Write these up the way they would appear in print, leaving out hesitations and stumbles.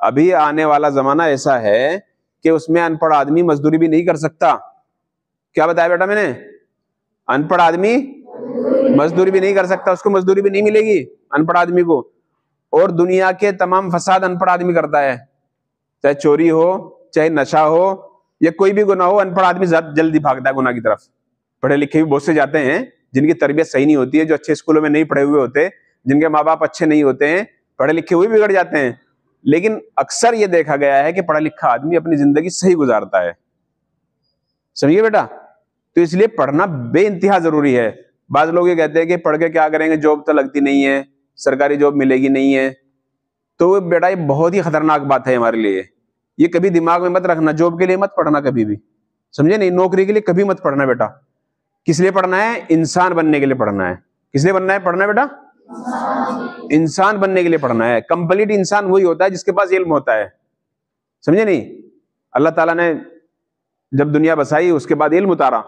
अभी आने वाला जमाना ऐसा है कि उसमें अनपढ़ आदमी मजदूरी भी नहीं कर सकता। क्या बताया बेटा मैंने? अनपढ़ आदमी मजदूरी भी नहीं कर सकता, उसको मजदूरी भी नहीं मिलेगी अनपढ़ आदमी को। और दुनिया के तमाम फसाद अनपढ़ आदमी करता है, चाहे चोरी हो, चाहे नशा हो, या कोई भी गुनाह हो, अनपढ़ आदमी जल्दी भागता है गुनाह की तरफ। पढ़े लिखे भी बहुत से जाते हैं जिनकी तरबियत सही नहीं होती है, जो अच्छे स्कूलों में नहीं पढ़े हुए होते, जिनके माँ बाप अच्छे नहीं होते हैं, पढ़े लिखे हुए बिगड़ जाते हैं। लेकिन अक्सर ये देखा गया है कि पढ़ा लिखा आदमी अपनी जिंदगी सही गुजारता है। समझिए बेटा, तो इसलिए पढ़ना बेइंतहा जरूरी है। बाद लोग ये कहते हैं कि पढ़ के क्या करेंगे, जॉब तो लगती नहीं है, सरकारी जॉब मिलेगी नहीं है। तो बेटा ये बहुत ही खतरनाक बात है हमारे लिए, ये कभी दिमाग में मत रखना। जॉब के लिए मत पढ़ना कभी भी, समझे नहीं? नौकरी के लिए कभी मत पढ़ना बेटा। किस लिए पढ़ना है? इंसान बनने के लिए पढ़ना है। किस लिए बनना है पढ़ना है बेटा? इंसान बनने के लिए पढ़ना है। कंप्लीट इंसान वही होता है जिसके पास इल्म होता है, समझे नहीं? अल्लाह ताला ने जब दुनिया बसाई उसके बाद इल्म उतारा,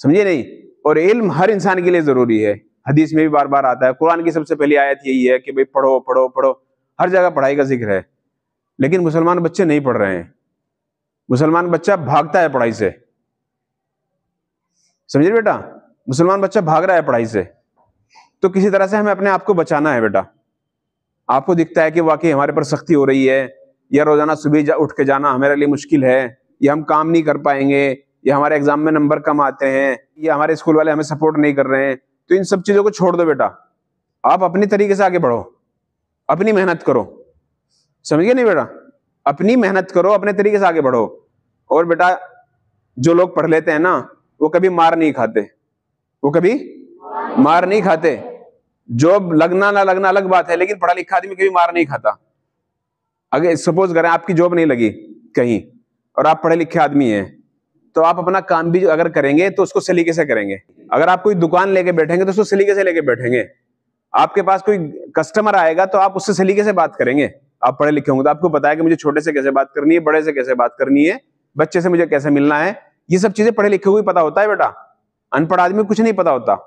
समझे नहीं? और इल्म हर इंसान के लिए जरूरी है। हदीस में भी बार बार आता है, कुरान की सबसे पहली आयत यही है कि भाई पढ़ो पढ़ो पढ़ो। हर जगह पढ़ाई का जिक्र है, लेकिन मुसलमान बच्चे नहीं पढ़ रहे हैं। मुसलमान बच्चा भागता है पढ़ाई से, समझे बेटा? मुसलमान बच्चा भाग रहा है पढ़ाई से। तो किसी तरह से हमें अपने आप को बचाना है बेटा। आपको दिखता है कि वाकई हमारे पर सख्ती हो रही है, या रोजाना सुबह उठ के जाना हमारे लिए मुश्किल है, या हम काम नहीं कर पाएंगे, या हमारे एग्जाम में नंबर कम आते हैं, या हमारे स्कूल वाले हमें सपोर्ट नहीं कर रहे हैं, तो इन सब चीजों को छोड़ दो बेटा। आप अपनी तरीके से आगे बढ़ो, अपनी मेहनत करो, समझ गए नहीं बेटा? अपनी मेहनत करो, अपने तरीके से आगे बढ़ो। और बेटा जो लोग पढ़ लेते हैं ना, वो कभी मार नहीं खाते, वो कभी मार नहीं खाते। जॉब लगना ना लगना अलग बात है, लेकिन पढ़ा लिखा आदमी कभी मार नहीं खाता। अगर सपोज करें आपकी जॉब नहीं लगी कहीं और आप पढ़े लिखे आदमी हैं, तो आप अपना काम भी अगर करेंगे तो उसको सलीके से करेंगे। अगर आप कोई दुकान लेके बैठेंगे तो उसको सलीके से लेके बैठेंगे। आपके पास कोई कस्टमर आएगा तो आप उससे सलीके से बात करेंगे। आप पढ़े लिखे होंगे तो आपको पता है कि मुझे छोटे से कैसे बात करनी है, बड़े से कैसे बात करनी है, बच्चे से मुझे कैसे मिलना है। ये सब चीजें पढ़े लिखे को भी पता होता है बेटा, अनपढ़ आदमी को कुछ नहीं पता होता।